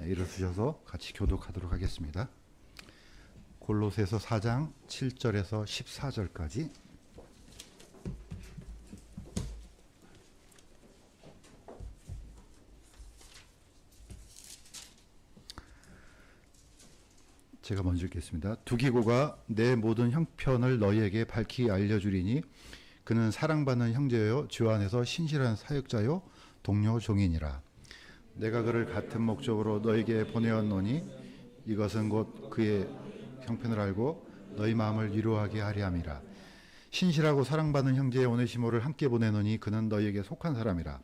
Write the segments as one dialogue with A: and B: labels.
A: 일어서셔서 같이 교독하도록 하겠습니다. 골로새서 4장 7절에서 14절까지. 제가 먼저 읽겠습니다. 두기고가 내 모든 형편을 너희에게 밝히 알려주리니 그는 사랑받는 형제요 주 안에서 신실한 사역자요 동료 종이니라. 내가 그를 같은 목적으로 너에게 보내었노니 이것은 곧 그의 형편을 알고 너희 마음을 위로하게 하려 함이라. 신실하고 사랑받는 형제 오네시모를 함께 보내노니 그는 너희에게 속한 사람이라.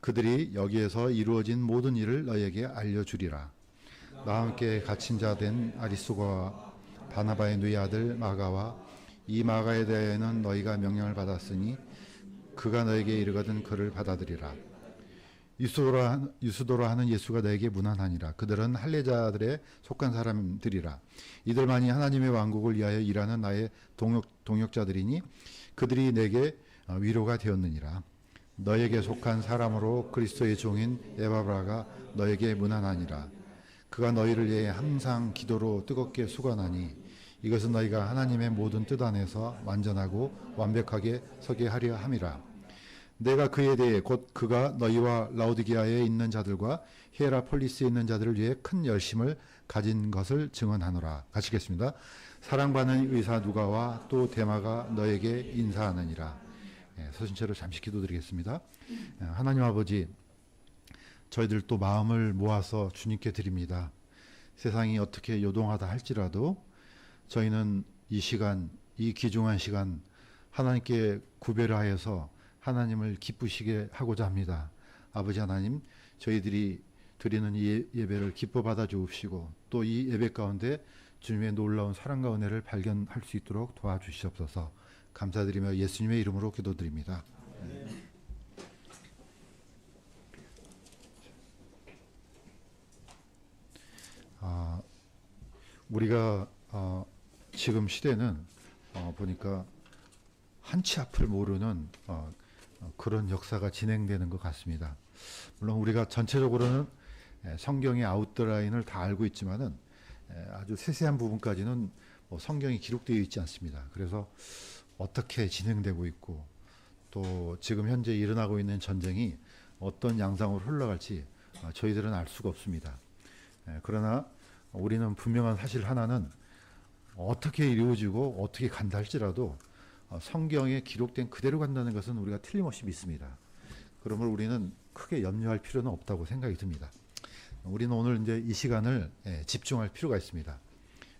A: 그들이 여기에서 이루어진 모든 일을 너희에게 알려주리라. 나와 함께 갇힌 자 된 아리스도가와 바나바의 누이 아들 마가와 이 마가에 대해는 너희가 명령을 받았으니 그가 너에게 이르거든 그를 받아들이라. 유스도라 하는 예수가 너에게 무난하니라. 그들은 할례자들에 속한 사람들이라. 이들만이 하나님의 왕국을 위하여 일하는 나의 동역자들이니 그들이 내게 위로가 되었느니라. 너에게 속한 사람으로 그리스도의 종인 에바브라가 너에게 무난하니라. 그가 너희를 위해 항상 기도로 뜨겁게 수고하나니 이것은 너희가 하나님의 모든 뜻 안에서 완전하고 완벽하게 서게 하려 함이라. 내가 그에 대해 곧 그가 너희와 라오디게아에 있는 자들과 히에라폴리스에 있는 자들을 위해 큰 열심을 가진 것을 증언하노라. 같이 읽겠습니다. 사랑받는 의사 누가와 또 데마가 너에게 인사하느니라. 서신체로 잠시 기도드리겠습니다. 하나님 아버지, 저희들 또 마음을 모아서 주님께 드립니다. 세상이 어떻게 요동하다 할지라도 저희는 이 시간, 이 귀중한 시간 하나님께 구별을 하여서 하나님을 기쁘시게 하고자 합니다. 아버지 하나님, 저희들이 드리는 이 예배를 기뻐 받아 주옵시고 또 이 예배 가운데 주님의 놀라운 사랑과 은혜를 발견할 수 있도록 도와주시옵소서. 감사드리며 예수님의 이름으로 기도드립니다. 우리가 지금 시대는 보니까 한치 앞을 모르는 그런 역사가 진행되는 것 같습니다. 물론 우리가 전체적으로는 성경의 아웃라인을 다 알고 있지만은 아주 세세한 부분까지는 성경이 기록되어 있지 않습니다. 그래서 어떻게 진행되고 있고 또 지금 현재 일어나고 있는 전쟁이 어떤 양상으로 흘러갈지 저희들은 알 수가 없습니다. 그러나 우리는 분명한 사실 하나는 어떻게 이루어지고 어떻게 간다 할지라도 성경에 기록된 그대로 간다는 것은 우리가 틀림없이 믿습니다. 그러므로 우리는 크게 염려할 필요는 없다고 생각이 듭니다. 우리는 오늘 이제 이 시간을 집중할 필요가 있습니다.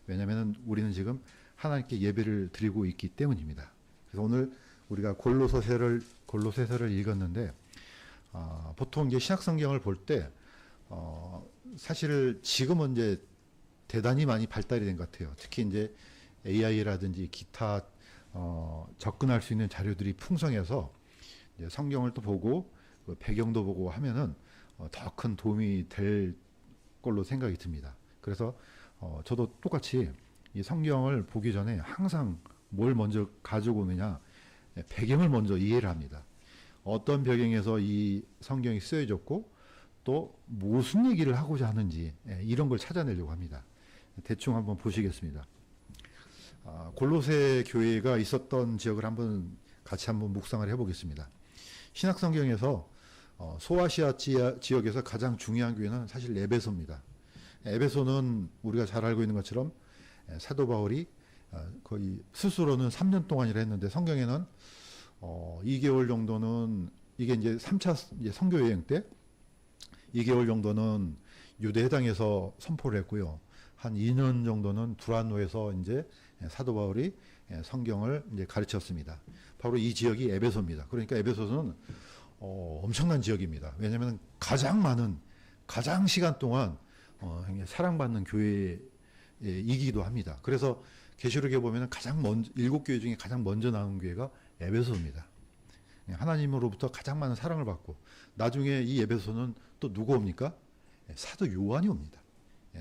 A: 왜냐하면 우리는 지금 하나님께 예배를 드리고 있기 때문입니다. 그래서 오늘 우리가 골로새서를 읽었는데 보통 이제 신약 성경을 볼 때 사실 지금은 이제 대단히 많이 발달이 된 것 같아요. 특히 이제 AI라든지 기타 접근할 수 있는 자료들이 풍성해서 이제 성경을 또 보고 배경도 보고 하면은 더 큰 도움이 될 걸로 생각이 듭니다. 그래서 저도 똑같이 이 성경을 보기 전에 항상 뭘 먼저 가지고 오느냐, 배경을 먼저 이해를 합니다. 어떤 배경에서 이 성경이 쓰여졌고 또 무슨 얘기를 하고자 하는지 이런 걸 찾아내려고 합니다. 대충 한번 보시겠습니다. 골로새 교회가 있었던 지역을 같이 한번 묵상을 해보겠습니다. 신약 성경에서 소아시아 지역에서 가장 중요한 교회는 사실 에베소입니다. 에베소는 우리가 잘 알고 있는 것처럼 사도 바울이 거의 스스로는 3년 동안이라 했는데 성경에는 2개월 정도는 이게 이제 3차 선교 여행 때 2개월 정도는 유대 해당에서 선포를 했고요. 한 2년 정도는 두란노에서 이제 사도 바울이 성경을 이제 가르쳤습니다. 바로 이 지역이 에베소입니다. 그러니까 에베소는 엄청난 지역입니다. 왜냐하면 가장 시간 동안 사랑받는 교회이기도 합니다. 그래서 계시록에 보면 가장 먼저 7교회 중에 가장 먼저 나온 교회가 에베소입니다. 하나님으로부터 가장 많은 사랑을 받고 나중에 이 에베소는 또 누가 옵니까? 사도 요한이 옵니다.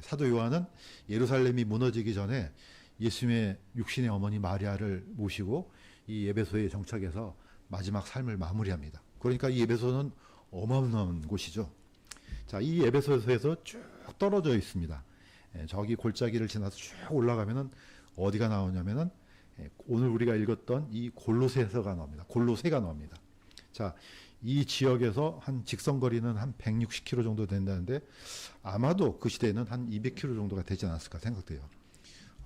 A: 사도 요한은 예루살렘이 무너지기 전에 예수님의 육신의 어머니 마리아를 모시고 이 에베소에 정착해서 마지막 삶을 마무리합니다. 그러니까 이 에베소는 어마어마한 곳이죠. 자, 이 에베소에서 쭉 쭉 떨어져 있습니다. 저기 골짜기를 지나서 쭉 올라가면은 어디가 나오냐면은 오늘 우리가 읽었던 이 골로새서가 나옵니다. 골로새가 나옵니다. 자, 이 지역에서 한 직선거리는 한 160km 정도 된다는데 아마도 그 시대에는 한 200km 정도가 되지 않았을까 생각돼요.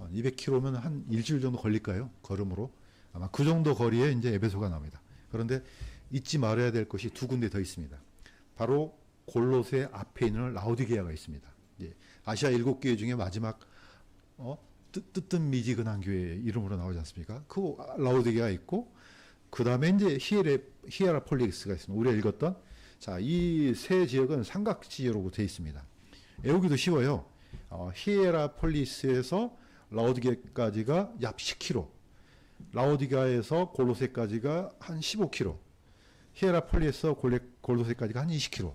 A: 200km면 한 일주일 정도 걸릴까요? 걸음으로. 아마 그 정도 거리에 이제 에베소가 나옵니다. 그런데 잊지 말아야 될 것이 두 군데 더 있습니다. 바로 골로새 앞에 있는 라오디게아가 있습니다. 아시아 7교회 중에 마지막 뜨뜻미지근한 교회 이름으로 나오지 않습니까? 그 라오디게아가 있고 그 다음에 이제 히에라폴리스가 있습니다. 우리가 읽었던 자, 이 세 지역은 삼각지로 되어 있습니다. 외우기도 쉬워요. 히에라폴리스에서 라오디게아까지가 약 10km, 라오디게아에서 골로새까지가 한 15km, 히에라폴리스에서 골로새까지가 한 20km.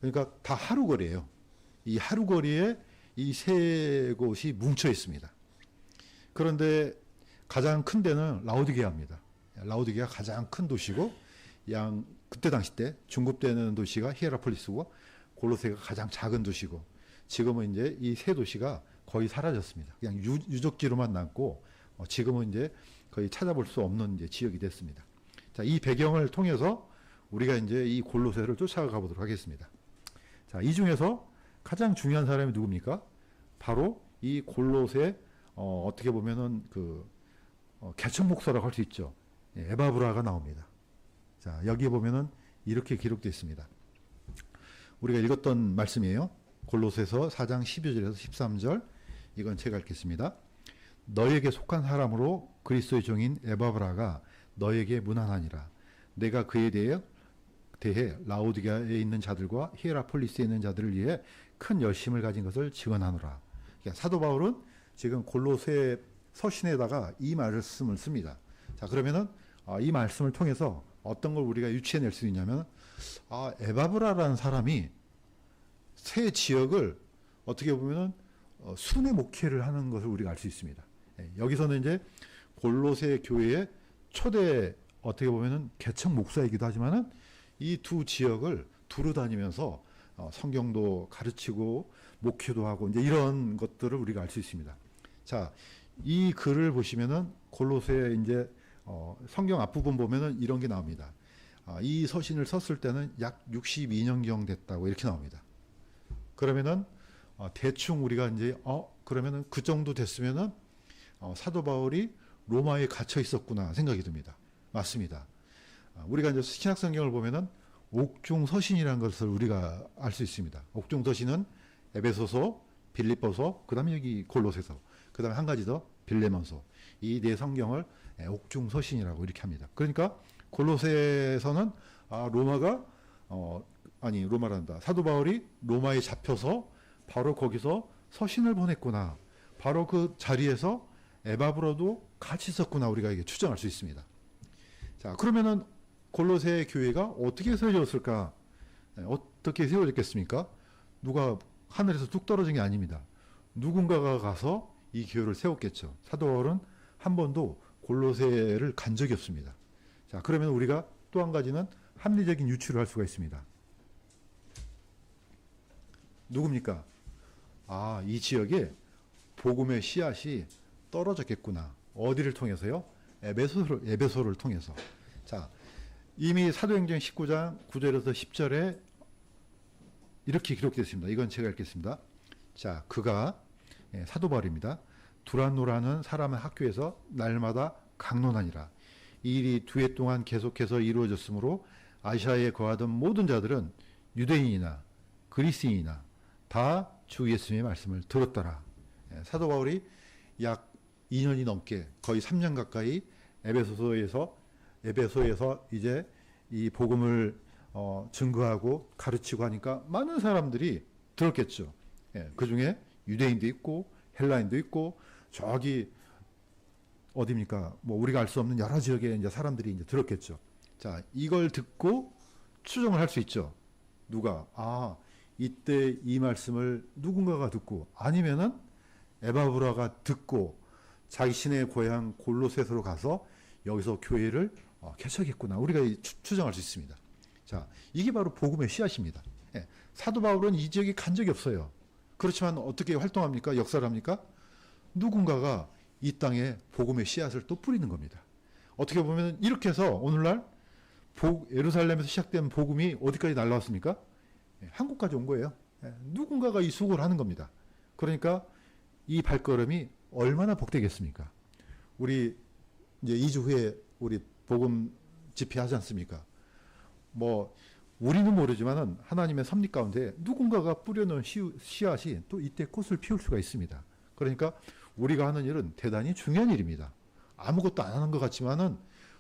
A: 그러니까 다 하루 거리예요. 이 하루 거리에 이 세 곳이 뭉쳐 있습니다. 그런데 가장 큰 데는 라오디게아입니다. 라오디게아 가장 큰 도시고 그때 당시 때 중급되는 도시가 히에라폴리스고 골로새가 가장 작은 도시고 지금은 이제 이 세 도시가 거의 사라졌습니다. 그냥 유적지로만 남고 지금은 이제 거의 찾아볼 수 없는 이제 지역이 됐습니다. 자, 이 배경을 통해서 우리가 이제 이 골로새를 쫓아가 보도록 하겠습니다. 자, 이 중에서 가장 중요한 사람이 누굽니까? 바로 이 골로새 어떻게 보면은 개척 목사라고 할 수 있죠. 에바브라가 나옵니다. 자, 여기 보면은 이렇게 기록되어 있습니다. 우리가 읽었던 말씀이에요. 골로새서 4장 12절에서 13절. 이건 제가 읽겠습니다. 너에게 속한 사람으로 그리스도의 종인 에바브라가 너에게 문안하니라. 내가 그에 대해 라오디게아에 있는 자들과 히에라폴리스에 있는 자들을 위해 큰 열심을 가진 것을 증언하노라. 그러니까 사도 바울은 지금 골로새 서신에다가 이 말씀을 씁니다. 자, 그러면은 이 말씀을 통해서 어떤 걸 우리가 유추해낼 수 있냐면 에바브라라는 사람이 새 지역을 어떻게 보면은 순회 목회를 하는 것을 우리가 알 수 있습니다. 여기서는 이제 골로새 교회의 초대 어떻게 보면은 개척 목사이기도 하지만은 이 두 지역을 두루 다니면서 성경도 가르치고 목회도 하고 이제 이런 것들을 우리가 알 수 있습니다. 자, 이 글을 보시면은 골로새 이제 성경 앞부분 보면은 이런 게 나옵니다. 이 서신을 썼을 때는 약 62년경 됐다고 이렇게 나옵니다. 그러면은 대충 우리가 이제 그러면은 그 정도 됐으면은 사도 바울이 로마에 갇혀 있었구나 생각이 듭니다. 맞습니다. 우리가 이제 신약 성경을 보면은 옥중 서신이라는 것을 우리가 알 수 있습니다. 옥중 서신은 에베소서, 빌립보서, 그다음에 여기 골로새서, 그다음에 한 가지 더 빌레몬서. 이 네 성경을 옥중 서신이라고 이렇게 합니다. 그러니까 골로새에서는 로마가 로마란다. 사도 바울이 로마에 잡혀서 바로 거기서 서신을 보냈구나. 바로 그 자리에서 에바브라도 같이 있었구나. 우리가 이게 추정할 수 있습니다. 자, 그러면은 골로새 교회가 어떻게 세워졌을까? 어떻게 세워졌겠습니까? 누가 하늘에서 뚝 떨어진 게 아닙니다. 누군가가 가서 이 교회를 세웠겠죠. 사도 바울은 한 번도 골로새를 간 적이 없습니다. 자, 그러면 우리가 또 한 가지는 합리적인 유추를 할 수가 있습니다. 누굽니까? 이 지역에 복음의 씨앗이 떨어졌겠구나. 어디를 통해서요? 에베소를 통해서. 자, 이미 사도행전 19장 9절에서 10절에 이렇게 기록되어 있습니다. 이건 제가 읽겠습니다. 자, 그가 사도 바울입니다. 두란노라는 사람의 학교에서 날마다 강론하니라. 이 일이 2해 동안 계속해서 이루어졌으므로 아시아에 거하던 모든 자들은 유대인이나 그리스인이나 다 주 예수님의 말씀을 들었더라. 사도 바울이 약 2년이 넘게 거의 3년 가까이 에베소에서 이제 이 복음을 증거하고 가르치고 하니까 많은 사람들이 들었겠죠. 그 중에 유대인도 있고 헬라인도 있고 저기 어디입니까? 뭐 우리가 알 수 없는 여러 지역의 이제 사람들이 이제 들었겠죠. 자, 이걸 듣고 추정을 할 수 있죠. 누가 이때 이 말씀을 누군가가 듣고 아니면은 에바브라가 듣고 자신의 고향 골로새서로 가서 여기서 교회를 개척했구나. 우리가 추정할 수 있습니다. 자, 이게 바로 복음의 씨앗입니다. 사도 바울은 이 지역에 간 적이 없어요. 그렇지만 어떻게 활동합니까? 역사를 합니까? 누군가가 이 땅에 복음의 씨앗을 또 뿌리는 겁니다. 어떻게 보면 이렇게 해서 오늘날 예루살렘에서 시작된 복음이 어디까지 날라왔습니까? 한국까지 온 거예요. 누군가가 이 수고를 하는 겁니다. 그러니까 이 발걸음이 얼마나 복되겠습니까? 우리 이제 2주 후에 우리 복음 집회하지 않습니까? 뭐 우리는 모르지만은 하나님의 섭리 가운데 누군가가 뿌려놓은 씨앗이 또 이때 꽃을 피울 수가 있습니다. 그러니까 우리가 하는 일은 대단히 중요한 일입니다. 아무것도 안 하는 것 같지만은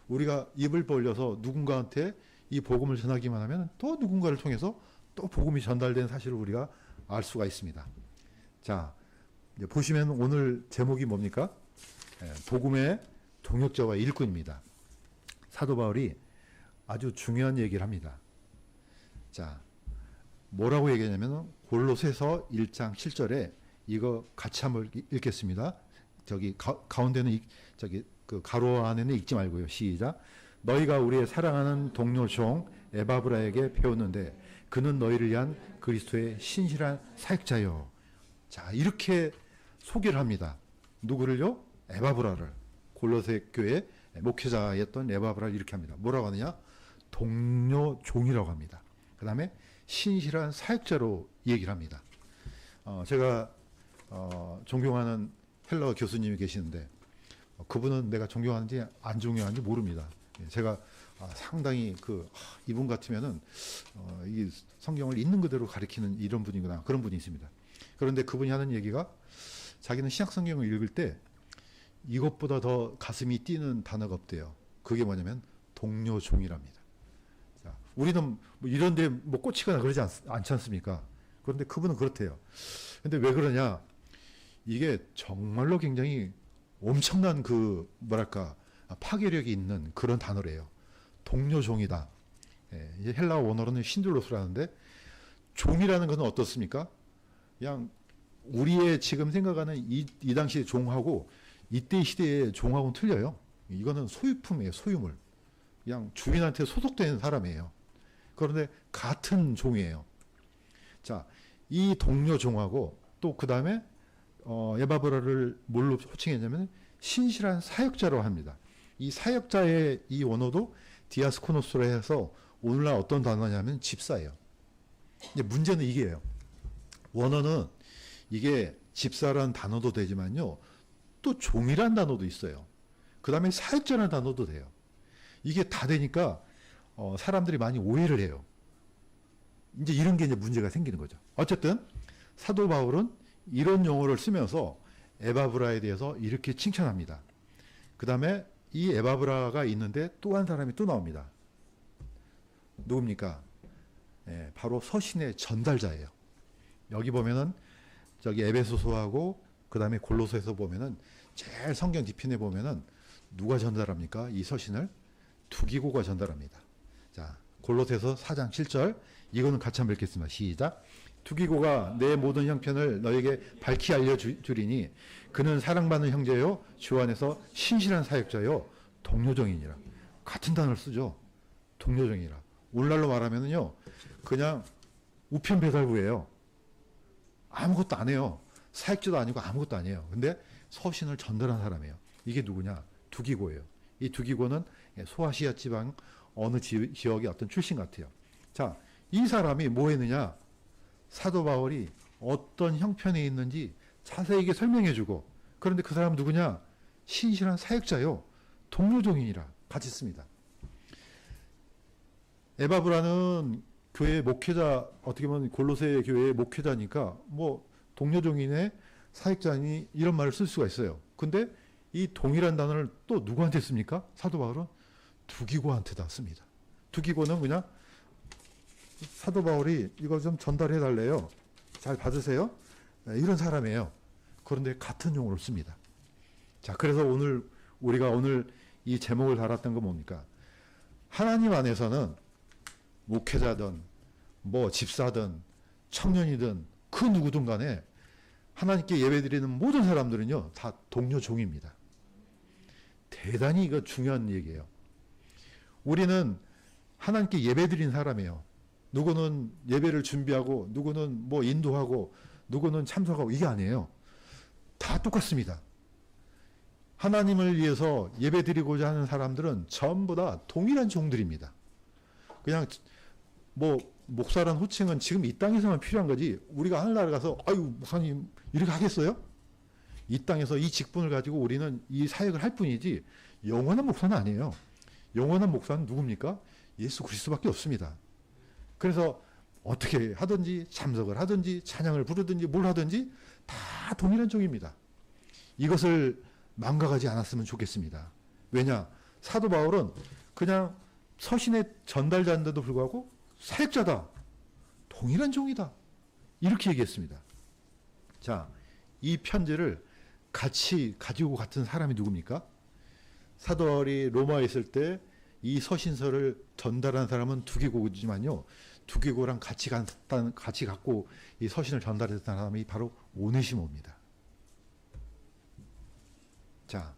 A: 우리가 입을 벌려서 누군가한테 이 복음을 전하기만 하면 또 누군가를 통해서 또 복음이 전달된 사실을 우리가 알 수가 있습니다. 자, 이제 보시면 오늘 제목이 뭡니까? 복음의 동역자와 일꾼입니다. 사도 바울이 아주 중요한 얘기를 합니다. 자, 뭐라고 얘기하냐면 골로새서 1장 7절에 이거 같이 한번 읽겠습니다. 저기 가운데는 저기 그 가로 안에는 읽지 말고요. 시작. 너희가 우리의 사랑하는 동료 종 에바브라에게 배웠는데 그는 너희를 위한 그리스도의 신실한 사역자요. 자, 이렇게 소개를 합니다. 누구를요? 에바브라를. 골로새 교회 목회자였던 에바브라를 이렇게 합니다. 뭐라고 하느냐? 동료 종이라고 합니다. 그 다음에 신실한 사역자로 얘기를 합니다. 제가 존경하는 헬러 교수님이 계시는데 그분은 내가 존경하는지 안 존경하는지 모릅니다. 제가 상당히 이분 같으면은 이 성경을 있는 그대로 가리키는 이런 분이구나 그런 분이 있습니다. 그런데 그분이 하는 얘기가 자기는 신약 성경을 읽을 때 이것보다 더 가슴이 뛰는 단어가 없대요. 그게 뭐냐면 동료 종이랍니다. 자, 우리는 뭐 이런데 뭐 꽂히거나 그러지 않지 않습니까? 그런데 그분은 그렇대요. 근데 왜 그러냐? 이게 정말로 굉장히 엄청난 뭐랄까 파괴력이 있는 그런 단어래요. 동료 종이다. 예, 헬라어 원어로는 신들로스라는데 종이라는 것은 어떻습니까? 그냥 우리의 지금 생각하는 이 당시의 종하고 이때 시대의 종하고는 틀려요. 이거는 소유품이에요. 소유물. 그냥 주인한테 소속된 사람이에요. 그런데 같은 종이에요. 자, 이 동료 종하고 또 그 다음에 에바브라를 뭘로 호칭했냐면 신실한 사역자로 합니다. 이 사역자의 이 원어도 디아스코노스로 해서 오늘날 어떤 단어냐면 집사예요. 이제 문제는 이게요. 원어는 이게 집사라는 단어도 되지만요. 또 종이라는 단어도 있어요. 그 다음에 사역자라는 단어도 돼요. 이게 다 되니까 사람들이 많이 오해를 해요. 이제 이런 게 이제 문제가 생기는 거죠. 어쨌든 사도 바울은 이런 용어를 쓰면서 에바브라에 대해서 이렇게 칭찬합니다. 그 다음에 이 에바브라가 있는데 또 한 사람이 또 나옵니다. 누굽니까? 바로 서신의 전달자예요. 여기 보면은 저기 에베소서하고 그 다음에 골로새서 보면은 제일 성경 뒤편에 보면은 누가 전달합니까? 이 서신을 두기고가 전달합니다. 자, 골로새서 4장 7절 이거는 같이 한번 읽겠습니다. 시작. 두기고가 내 모든 형편을 너에게 밝히 알려주리니 그는 사랑받는 형제요 주 안에서 신실한 사역자요 동료종이니라. 같은 단어를 쓰죠. 동료종이라. 오늘날로 말하면은요 그냥 우편 배달부예요. 아무것도 안 해요. 사역자도 아니고 아무것도 아니에요. 근데 서신을 전달한 사람이에요. 이게 누구냐? 두기고예요. 이 두기고는 소아시아 지방 어느 지역의 어떤 출신 같아요. 자, 이 사람이 뭐 했느냐? 사도 바울이 어떤 형편에 있는지 자세하게 설명해주고, 그런데 그 사람 누구냐? 신실한 사역자요 동료종이니라 같이 씁니다. 에바브라는 교회 목회자, 어떻게 보면 골로새 교회의 목회자니까 뭐 동료종이네 사역자니 이런 말을 쓸 수가 있어요. 근데 이 동이란 단어를 또 누구한테 씁니까? 사도 바울은 두기고한테다 씁니다. 두기고는 그냥 사도 바울이 이거 좀 전달해 달래요. 잘 받으세요. 이런 사람이에요. 그런데 같은 용어를 씁니다. 자, 그래서 우리가 오늘 이 제목을 달았던 건 뭡니까? 하나님 안에서는 목회자든 뭐 집사든 청년이든 그 누구든 간에 하나님께 예배드리는 모든 사람들은요 다 동료 종입니다. 대단히 이거 중요한 얘기예요. 우리는 하나님께 예배드리는 사람이에요. 누구는 예배를 준비하고 누구는 뭐 인도하고 누구는 참석하고 이게 아니에요. 다 똑같습니다. 하나님을 위해서 예배드리고자 하는 사람들은 전부 다 동일한 종들입니다. 그냥 뭐 목사란 호칭은 지금 이 땅에서만 필요한 거지 우리가 하늘나라 가서 아유 목사님 이렇게 하겠어요? 이 땅에서 이 직분을 가지고 우리는 이 사역을 할 뿐이지 영원한 목사는 아니에요. 영원한 목사는 누굽니까? 예수 그리스도밖에 없습니다. 그래서 어떻게 하든지 참석을 하든지 찬양을 부르든지 뭘 하든지 다 동일한 종입니다. 이것을 망각하지 않았으면 좋겠습니다. 왜냐? 사도 바울은 그냥 서신의 전달자인데도 불구하고 사역자다. 동일한 종이다. 이렇게 얘기했습니다. 자, 이 편지를 같이 가지고 갔던 사람이 누굽니까? 사도 바울이 로마에 있을 때 이 서신서를 전달한 사람은 두기고지만요. 두기고랑 같이 갖고 이 서신을 전달했던 사람이 바로 오네시모입니다. 자,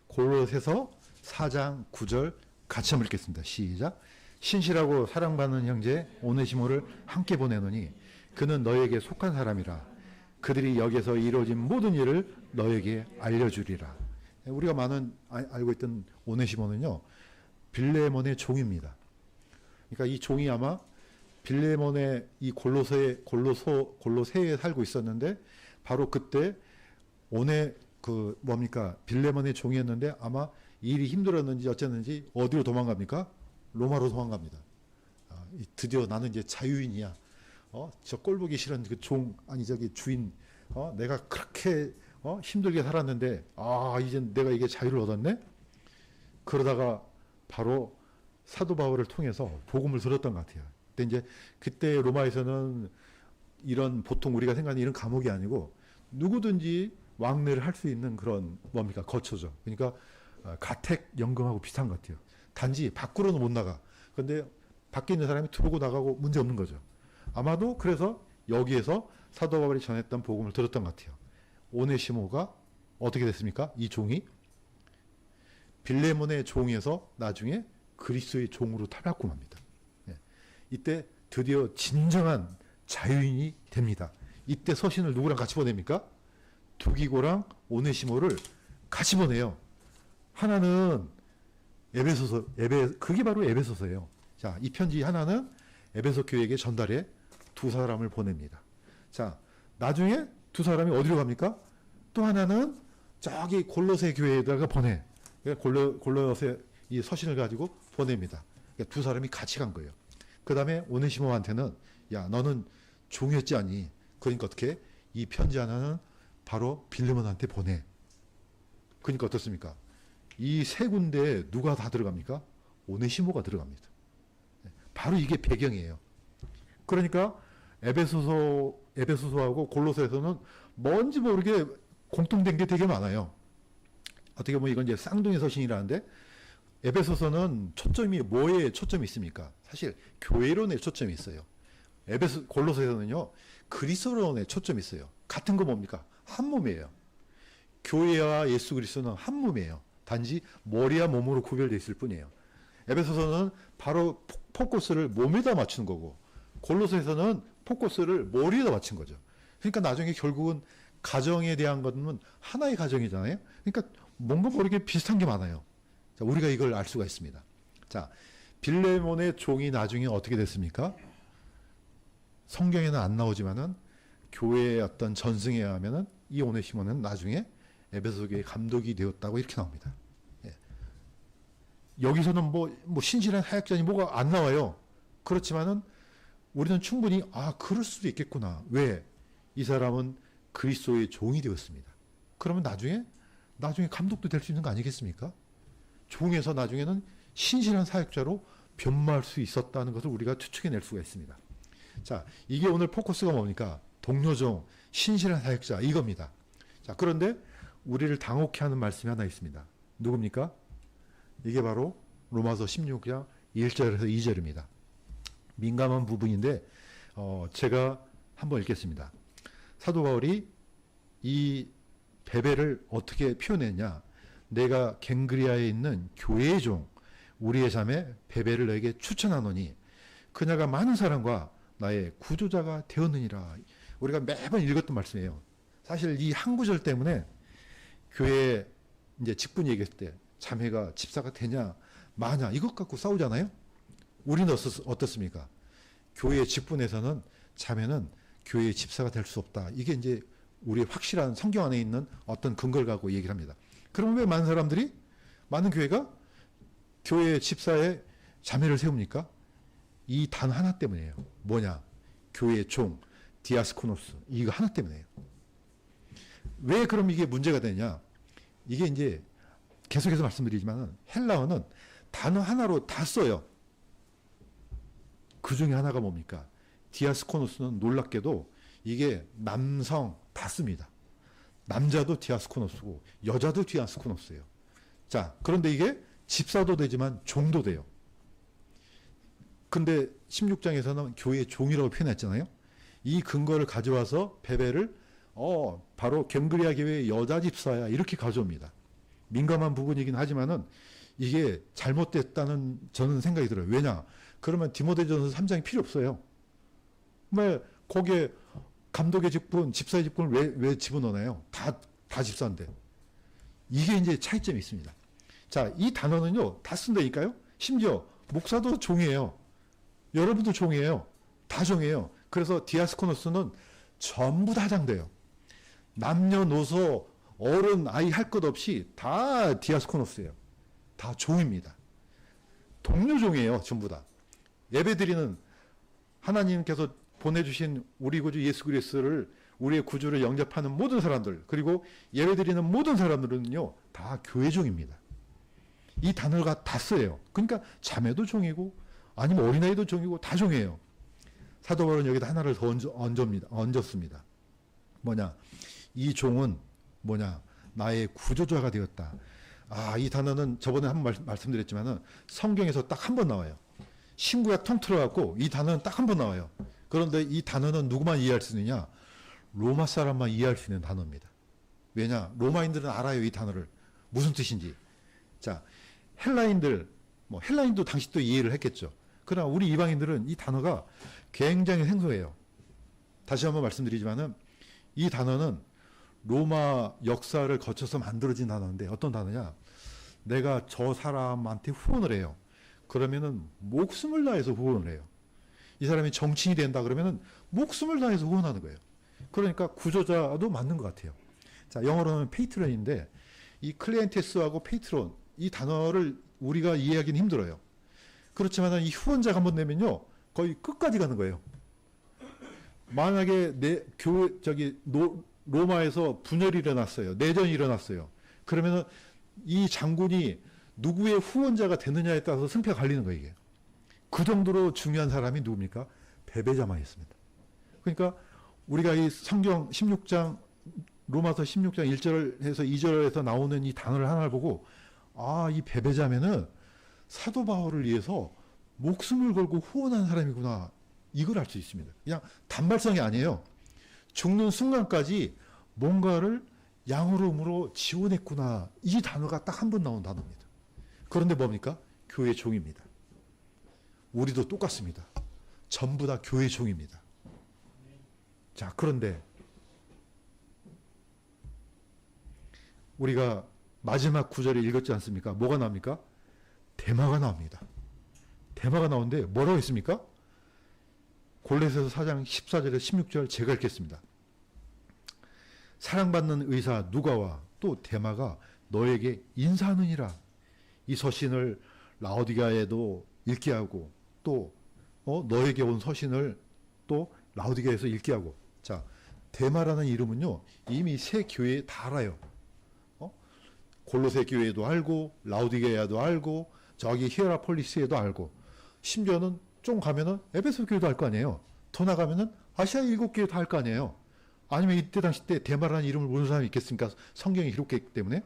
A: 골로새서 4장 9절 같이 한번 읽겠습니다. 시작. 신실하고 사랑받는 형제 오네시모를 함께 보내노니 그는 너에게 속한 사람이라. 그들이 여기서 이루어진 모든 일을 너에게 알려주리라. 우리가 많은 알고 있던 오네시모는요. 빌레몬의 종입니다. 그러니까 이 종이 아마 빌레몬의 이 골로새에 살고 있었는데 바로 그때 빌레몬의 종이었는데 아마 일이 힘들었는지 어쨌는지 어디로 도망갑니까? 로마로 도망갑니다. 드디어 나는 이제 자유인이야. 저 꼴보기 싫은 그 주인. 내가 그렇게 힘들게 살았는데 이제 내가 이게 자유를 얻었네. 그러다가 바로 사도 바울을 통해서 복음을 들었던 것 같아요. 근데 이제 그때 로마에서는 이런 보통 우리가 생각하는 이런 감옥이 아니고 누구든지 왕래를 할 수 있는 그런 거처죠. 그러니까 가택 연금하고 비슷한 것 같아요. 단지 밖으로는 못 나가. 그런데 밖에 있는 사람이 들어오고 나가고 문제 없는 거죠. 아마도 그래서 여기에서 사도 바울이 전했던 복음을 들었던 것 같아요. 오네시모가 어떻게 됐습니까? 이 종이 빌레몬의 종에서 나중에 그리스도의 종으로 타락합니다. 이때 드디어 진정한 자유인이 됩니다. 이때 서신을 누구랑 같이 보냅니까? 두기고랑 오네시모를 같이 보내요. 하나는 그게 바로 에베소서예요. 자, 이 편지 하나는 에베소 교회에게 전달해 두 사람을 보냅니다. 자, 나중에 두 사람이 어디로 갑니까? 또 하나는 저기 골로새 교회에다가 보내. 골로새 이 서신을 가지고 보냅니다. 그러니까 두 사람이 같이 간 거예요. 그 다음에 오네시모한테는 야 너는 종이었지 않니? 그러니까 어떻게 이 편지 하나는 바로 빌레몬한테 보내. 그러니까 어떻습니까? 이 세 군데에 누가 다 들어갑니까? 오네시모가 들어갑니다. 바로 이게 배경이에요. 그러니까 에베소서하고 골로새에서는 뭔지 모르게 공통된 게 되게 많아요. 어떻게 보면 이건 이제 쌍둥이 서신이라는데 에베소서는 초점이 뭐에 초점이 있습니까? 사실 교회론에 초점이 있어요. 골로새에서는요 그리스도론에 초점이 있어요. 같은 거 뭡니까? 한 몸이에요. 교회와 예수 그리스도는 한 몸이에요. 단지 머리와 몸으로 구별되어 있을 뿐이에요. 에베소서는 바로 포커스를 몸에다 맞추는 거고 골로새에서는 포커스를 머리에다 맞춘 거죠. 그러니까 나중에 결국은 가정에 대한 것은 하나의 가정이잖아요. 그러니까 뭔가 모르게 비슷한 게 많아요. 자, 우리가 이걸 알 수가 있습니다. 자, 빌레몬의 종이 나중에 어떻게 됐습니까? 성경에는 안 나오지만은 교회의 어떤 전승에 의하면은 이 오네시모는 나중에 에베소 교회 감독이 되었다고 이렇게 나옵니다. 예. 여기서는 뭐 신실한 사역자니 뭐가 안 나와요. 그렇지만은 우리는 충분히 그럴 수도 있겠구나. 왜? 이 사람은 그리스도의 종이 되었습니다. 그러면 나중에 감독도 될 수 있는 거 아니겠습니까? 종에서 나중에는 신실한 사역자로 변모할 수 있었다는 것을 우리가 추측해낼 수가 있습니다. 자, 이게 오늘 포커스가 뭡니까? 동료종, 신실한 사역자 이겁니다. 자, 그런데 우리를 당혹해 하는 말씀이 하나 있습니다. 누굽니까? 이게 바로 로마서 16장 1절에서 2절입니다. 민감한 부분인데 제가 한번 읽겠습니다. 사도 바울이 이 베베를 어떻게 표현했냐? 내가 갱그리아에 있는 교회의 종 우리의 자매 베베를 너에게 추천하노니 그녀가 많은 사람과 나의 구조자가 되었느니라. 우리가 매번 읽었던 말씀이에요. 사실 이 한 구절 때문에 교회 이제 직분 얘기했을 때 자매가 집사가 되냐 마냐 이것 갖고 싸우잖아요. 우리는 어떻습니까? 교회 직분에서는 자매는 교회의 집사가 될 수 없다. 이게 이제 우리의 확실한 성경 안에 있는 어떤 근거를 갖고 얘기를 합니다. 그럼 왜 많은 사람들이, 많은 교회가 교회 집사에 자매를 세웁니까? 이 단 하나 때문이에요. 뭐냐? 교회의 종, 디아스코노스. 이거 하나 때문이에요. 왜 그럼 이게 문제가 되냐? 이게 이제 계속해서 말씀드리지만 헬라어는 단어 하나로 다 써요. 그 중에 하나가 뭡니까? 디아스코노스는 놀랍게도 이게 남성 다 씁니다. 남자도 디아스코노스고 여자도 디아스코노스예요. 자, 그런데 이게 집사도 되지만 종도 돼요. 근데 16장에서는 교회의 종이라고 표현했잖아요. 이 근거를 가져와서 베베를 바로 갱그리아 교회의 여자 집사야 이렇게 가져옵니다. 민감한 부분이긴 하지만은 이게 잘못됐다는 저는 생각이 들어요. 왜냐? 그러면 디모데전서 3장이 필요 없어요. 왜 거기에 감독의 직분, 집사의 직분을 왜 집어넣나요? 다 집사인데. 이게 이제 차이점이 있습니다. 자, 이 단어는요, 다 쓴다니까요? 심지어 목사도 종이에요. 여러분도 종이에요. 다 종이에요. 그래서 디아스코노스는 전부 다 해당돼요. 남녀노소, 어른, 아이 할 것 없이 다 디아스코노스예요. 다 종입니다. 동료종이에요. 전부 다. 예배드리는 하나님께서 보내주신 우리 구주 예수 그리스도를, 우리의 구주를 영접하는 모든 사람들, 그리고 예배드리는 모든 사람들은요, 다 교회종입니다. 이 단어가 다 쓰여요. 그러니까 자매도 종이고 아니면 어린아이도 종이고 다 종이에요. 사도 바울은 여기다 하나를 더 얹었습니다. 뭐냐? 이 종은 뭐냐? 나의 구조자가 되었다. 이 단어는 저번에 한번 말씀드렸지만은 성경에서 딱 한 번 나와요. 신구약 통틀어갖고 이 단어는 딱 한 번 나와요. 그런데 이 단어는 누구만 이해할 수 있느냐? 로마 사람만 이해할 수 있는 단어입니다. 왜냐? 로마인들은 알아요, 이 단어를. 무슨 뜻인지. 자, 헬라인도 당시 또 이해를 했겠죠. 그러나 우리 이방인들은 이 단어가 굉장히 생소해요. 다시 한번 말씀드리지만은 이 단어는 로마 역사를 거쳐서 만들어진 단어인데 어떤 단어냐? 내가 저 사람한테 후원을 해요. 그러면은 목숨을 다해서 후원을 해요. 이 사람이 정치인이 된다 그러면은 목숨을 다해서 후원하는 거예요. 그러니까 구조자도 맞는 것 같아요. 자, 영어로는 페이트론인데 이 클리엔테스하고 페이트론 이 단어를 우리가 이해하기는 힘들어요. 그렇지만 이 후원자가 한번 내면요 거의 끝까지 가는 거예요. 만약에 로마에서 분열이 일어났어요. 내전이 일어났어요. 그러면은 이 장군이 누구의 후원자가 되느냐에 따라서 승패가 갈리는 거예요, 이게. 그 정도로 중요한 사람이 누굽니까? 베베자마였습니다. 그러니까 우리가 이 성경 16장, 로마서 16장 1절에서 2절에서 나오는 이 단어를 하나를 보고 이 베베자매는 사도 바울을 위해서 목숨을 걸고 후원한 사람이구나. 이걸 알 수 있습니다. 그냥 단발성이 아니에요. 죽는 순간까지 뭔가를 양으로움으로 지원했구나. 이 단어가 딱 한 번 나온 단어입니다. 그런데 뭡니까? 교회 종입니다. 우리도 똑같습니다. 전부 다 교회 종입니다. 자, 그런데 우리가 마지막 구절에 읽었지 않습니까? 뭐가 나옵니까? 대마가 나옵니다. 대마가 나오는데 뭐라고 했습니까? 골로새서 4장 14절에서 16절 제가 읽겠습니다. 사랑받는 의사 누가와 또 데마가 너에게 인사하느니라. 이 서신을 라오디게아에도 읽게 하고 또 너에게 온 서신을 또 라오디게아에서 읽게 하고. 자, 데마라는 이름은요 이미 새 교회에 다 알아요. 골로새 교회도 알고 라오디게아도 알고 저기 히에라폴리스에도 알고 심지어는 좀 가면은 에베소 교회도 알 거 아니에요. 더 나가면은 아시아 7교회 다 알 거 아니에요. 아니면 이때 당시 때 데마라는 이름을 모르는 사람이 있겠습니까? 성경이 기록했기 때문에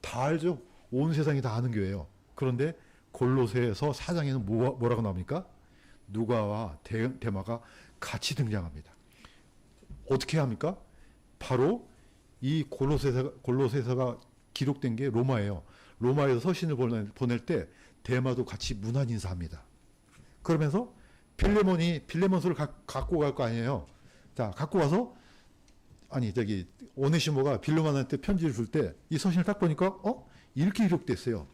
A: 다 알죠. 온 세상이 다 아는 교회예요. 그런데 골로새서 4장에는 뭐라고 나옵니까? 누가와 데마가 같이 등장합니다. 어떻게 합니까? 바로 이 골로새서가 기록된 게 로마예요. 로마에서 서신을 보낼 때 데마도 같이 문안 인사합니다. 그러면서 빌레몬서를 갖고 갈 거 아니에요. 자, 갖고 와서 아니 저기 오네시모가 빌레몬한테 편지를 줄 때 이 서신을 딱 보니까 이렇게 기록됐어요.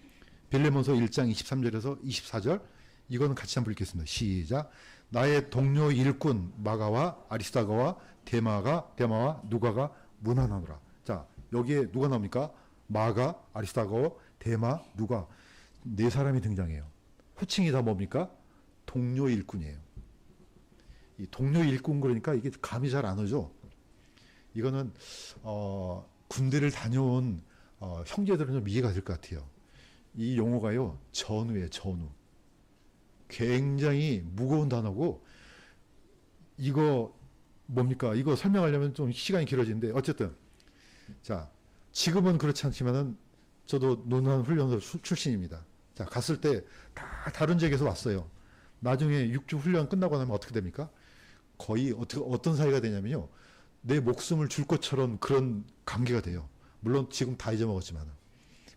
A: 빌레몬서 1장 23절에서 24절. 이거는 같이 한번 읽겠습니다. 시작. 나의 동료 일꾼 마가와 아리스다가와 데마와 누가가 문안하노라. 자, 여기에 누가 나옵니까? 마가, 아리스다가, 데마, 누가. 네 사람이 등장해요. 호칭이 다 뭡니까? 동료 일꾼이에요. 이 동료 일꾼 그러니까 이게 감이 잘 안 오죠. 이거는 군대를 다녀온 형제들은 좀 이해가 될 것 같아요. 이 용어가요, 전우예요, 전우. 굉장히 무거운 단어고, 이거 뭡니까? 이거 설명하려면 좀 시간이 길어지는데, 어쨌든 자, 지금은 그렇지 않지만은 저도 논한 훈련소 출신입니다. 자, 갔을 때 다 다른 지역에서 왔어요. 나중에 6주 훈련 끝나고 나면 어떻게 됩니까? 거의 어떤 사이가 되냐면요, 내 목숨을 줄 것처럼 그런 관계가 돼요. 물론 지금 다 잊어먹었지만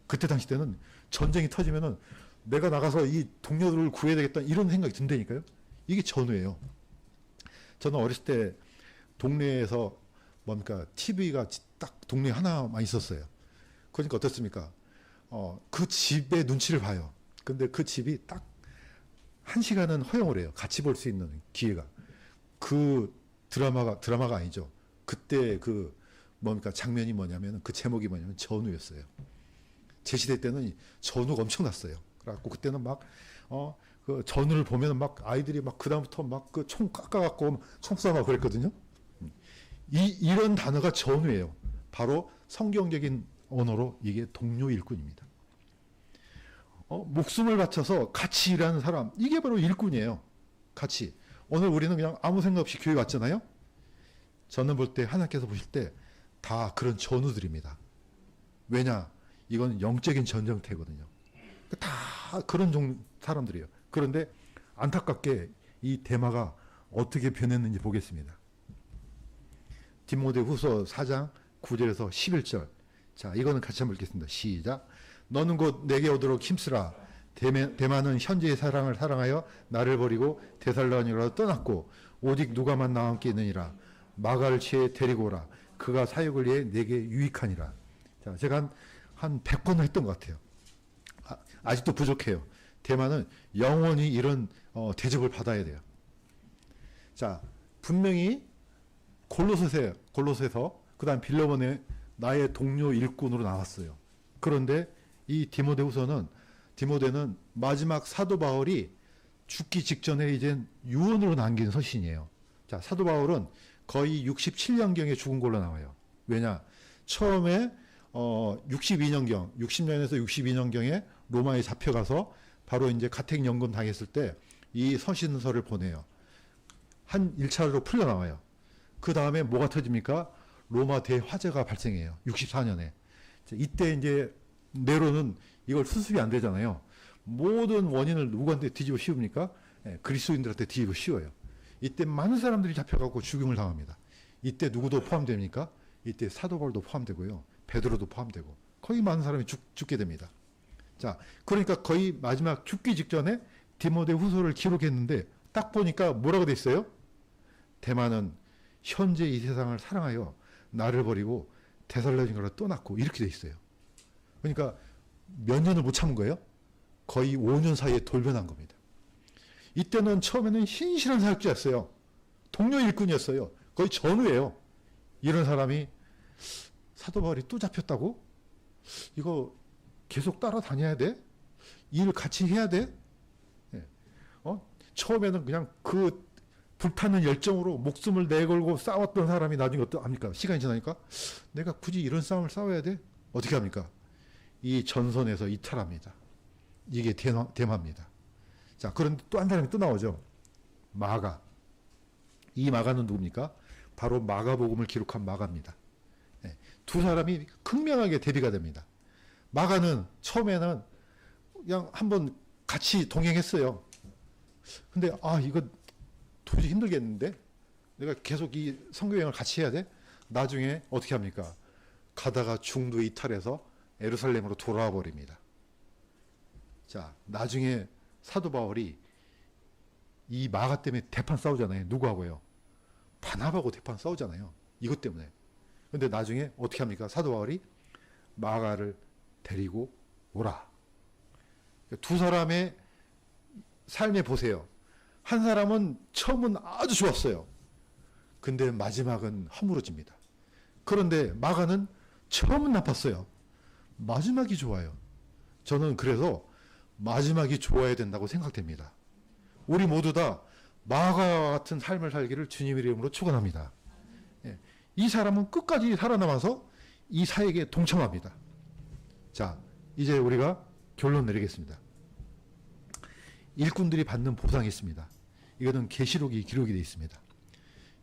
A: 그때 당시 때는 전쟁이 터지면은 내가 나가서 이 동료들을 구해야 되겠다 이런 생각이 든다니까요. 이게 전우예요. 저는 어렸을 때 동네에서 뭡니까 TV가 딱 동네에 하나만 있었어요. 그러니까 어떻습니까? 그 집의 눈치를 봐요. 근데 그 집이 딱 1시간은 허용을 해요. 같이 볼 수 있는 기회가. 그 드라마가 아니죠. 그때 그 뭡니까 장면이 뭐냐면, 그 제목이 뭐냐면 전우였어요. 제 시대 때는 전우가 엄청났어요. 그래갖고 그때는 막 그 전우를 보면은 막 아이들이 막 그다음부터 막 그 총 깎아갖고 총 쏴막 그랬거든요. 이런 단어가 전우예요. 바로 성경적인 언어로 이게 동료 일꾼입니다. 목숨을 바쳐서 같이 일하는 사람, 이게 바로 일꾼이에요. 같이. 오늘 우리는 그냥 아무 생각 없이 교회 왔잖아요. 저는 볼 때, 하나님께서 보실 때 다 그런 전우들입니다. 왜냐? 이건 영적인 전쟁터거든요. 다 그런 사람들이에요. 그런데 안타깝게 이 대마가 어떻게 변했는지 보겠습니다. 디모데후서 4장 9절에서 11절. 자, 이거는 같이 한번 읽겠습니다. 시작. 너는 곧 내게 오도록 힘쓰라. 대마는 현재의 사랑을 사랑하여 나를 버리고 데살로니가로 떠났고 오직 누가만 나와 함께 있느니라. 마가를 취해 데리고 오라. 그가 사역을 위해 내게 유익하니라. 자, 제가 한 100번을 했던 것 같아요. 아직도 부족해요. 대마는 영원히 이런 대접을 받아야 돼요. 자, 분명히 골로새서 그다음 빌레몬의 나의 동료 일꾼으로 나왔어요. 그런데 이 디모데는 마지막 사도 바울이 죽기 직전에 이제 유언으로 남긴 서신이에요. 자, 사도 바울은 거의 67년경에 죽은 걸로 나와요. 왜냐? 처음에 62년경, 60년에서 62년경에 로마에 잡혀가서 바로 이제 가택연금 당했을 때 이 서신서를 보내요. 한 1차로 풀려 나와요. 그 다음에 뭐가 터집니까? 로마 대화재가 발생해요. 64년에. 이때 이제 네로는 이걸 수습이 안 되잖아요. 모든 원인을 누구한테 뒤집어 씌웁니까? 그리스도인들한테 뒤집어 씌워요. 이때 많은 사람들이 잡혀가고 죽임을 당합니다. 이때 누구도 포함됩니까? 이때 사도 바울도 포함되고요. 베드로도 포함되고 거의 많은 사람이 죽게 됩니다. 자, 그러니까 거의 마지막 죽기 직전에 디모데후서를 기록했는데 딱 보니까 뭐라고 돼 있어요? 대마는 현재 이 세상을 사랑하여 나를 버리고 데살로니가로 떠났고 이렇게 돼 있어요. 그러니까 몇 년을 못 참은 거예요? 거의 5년 사이에 돌변한 겁니다. 이때는 처음에는 신실한 사역자였어요. 동료 일꾼이었어요. 거의 전우예요. 이런 사람이 사도 바울이 또 잡혔다고? 이거 계속 따라다녀야 돼? 일 같이 해야 돼? 처음에는 그냥 그 불타는 열정으로 목숨을 내걸고 싸웠던 사람이 나중에 어떡합니까? 시간이 지나니까 내가 굳이 이런 싸움을 싸워야 돼? 어떻게 합니까? 이 전선에서 이탈합니다. 이게 대마입니다. 자, 그런데 또 한 사람이 또 나오죠. 마가. 이 마가는 누굽니까? 바로 마가복음을 기록한 마가입니다. 두 사람이 극명하게 대비가 됩니다. 마가는 처음에는 그냥 한번 같이 동행했어요. 근데 이거 도저히 힘들겠는데? 내가 계속 이 선교여행을 같이 해야 돼? 나중에 어떻게 합니까? 가다가 중도에 이탈해서 예루살렘으로 돌아와 버립니다. 자, 나중에 사도 바울이 이 마가 때문에 대판 싸우잖아요. 누구하고요? 반합하고 대판 싸우잖아요. 이것 때문에. 근데 나중에 어떻게 합니까? 사도 바울이 마가를 데리고 오라. 두 사람의 삶에 보세요. 한 사람은 처음은 아주 좋았어요. 근데 마지막은 허물어집니다. 그런데 마가는 처음은 나빴어요. 마지막이 좋아요. 저는 그래서 마지막이 좋아야 된다고 생각됩니다. 우리 모두 다 마가 같은 삶을 살기를 주님의 이름으로 축원합니다. 예. 이 사람은 끝까지 살아남아서 이 사역에 동참합니다. 자, 이제 우리가 결론 내리겠습니다. 일꾼들이 받는 보상이 있습니다. 이거는 계시록이 기록이 되어 있습니다.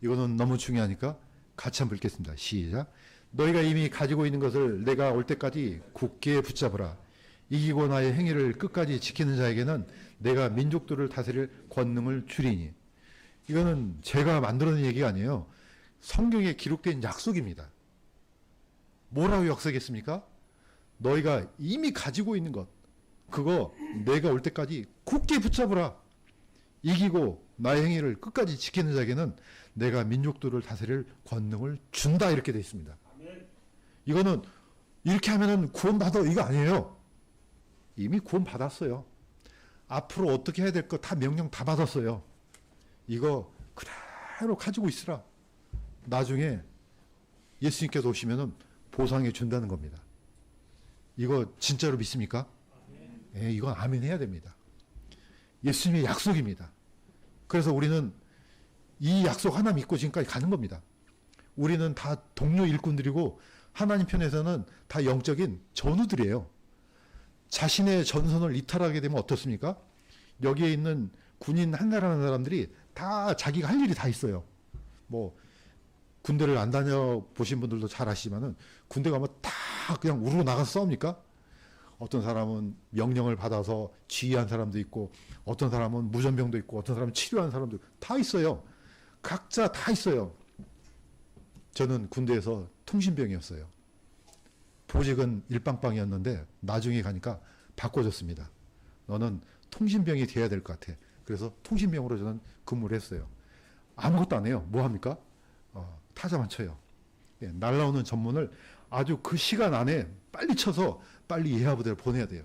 A: 이거는 너무 중요하니까 같이 한번 읽겠습니다. 시작. 너희가 이미 가지고 있는 것을 내가 올 때까지 굳게 붙잡으라. 이기고 나의 행위를 끝까지 지키는 자에게는 내가 민족들을 다스릴 권능을 주리니. 이거는 제가 만들어낸 얘기가 아니에요. 성경에 기록된 약속입니다. 뭐라고 약속했습니까? 너희가 이미 가지고 있는 것, 그거 내가 올 때까지 굳게 붙잡으라. 이기고 나의 행위를 끝까지 지키는 자에게는 내가 민족들을 다스릴 권능을 준다. 이렇게 되어 있습니다. 이거는 이렇게 하면은 구원받아, 이거 아니에요. 이미 구원받았어요. 앞으로 어떻게 해야 될 거 다 명령 다 받았어요. 이거 그대로 가지고 있으라. 나중에 예수님께서 오시면은 보상해 준다는 겁니다. 이거 진짜로 믿습니까? 예, 이건 아멘 해야 됩니다. 예수님의 약속입니다. 그래서 우리는 이 약속 하나 믿고 지금까지 가는 겁니다. 우리는 다 동료 일꾼들이고 하나님 편에서는 다 영적인 전우들이에요. 자신의 전선을 이탈하게 되면 어떻습니까? 여기에 있는 군인 한나라는 사람들이 다 자기가 할 일이 다 있어요. 뭐 군대를 안 다녀보신 분들도 잘 아시지만은 군대 가면 다 그냥 우르르 나가서 싸웁니까? 어떤 사람은 명령을 받아서 지휘한 사람도 있고, 어떤 사람은 무전병도 있고, 어떤 사람은 치료한 사람도 있고, 다 있어요. 각자 다 있어요. 저는 군대에서 통신병이었어요. 보직은 일빵빵이었는데 나중에 가니까 바꿔줬습니다. 너는 통신병이 돼야 될 것 같아. 그래서 통신병으로 저는 근무를 했어요. 아무것도 안 해요. 뭐 합니까? 타자만 쳐요. 예, 날라오는 전문을 아주 그 시간 안에 빨리 쳐서 빨리 예하부대를 보내야 돼요.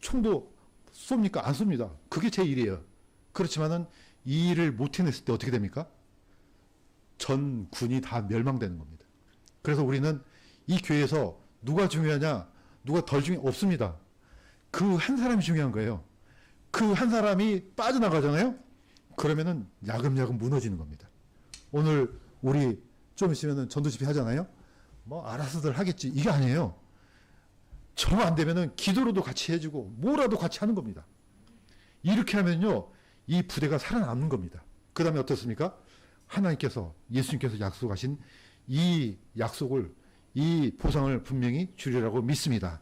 A: 총도 쏩니까? 안 쏩니다. 그게 제 일이에요. 그렇지만은 이 일을 못 해냈을 때 어떻게 됩니까? 전 군이 다 멸망되는 겁니다. 그래서 우리는 이 교회에서 누가 중요하냐, 누가 덜 중요 없습니다. 그 한 사람이 중요한 거예요. 그 한 사람이 빠져나가잖아요. 그러면은 야금야금 무너지는 겁니다. 오늘 우리 좀 있으면은 전도 집회 하잖아요. 뭐 알아서들 하겠지. 이게 아니에요. 정 안 되면은 기도로도 같이 해주고 뭐라도 같이 하는 겁니다. 이렇게 하면요, 이 부대가 살아남는 겁니다. 그 다음에 어떻습니까? 하나님께서, 예수님께서 약속하신 이 약속을, 이 보상을 분명히 주리라고 믿습니다.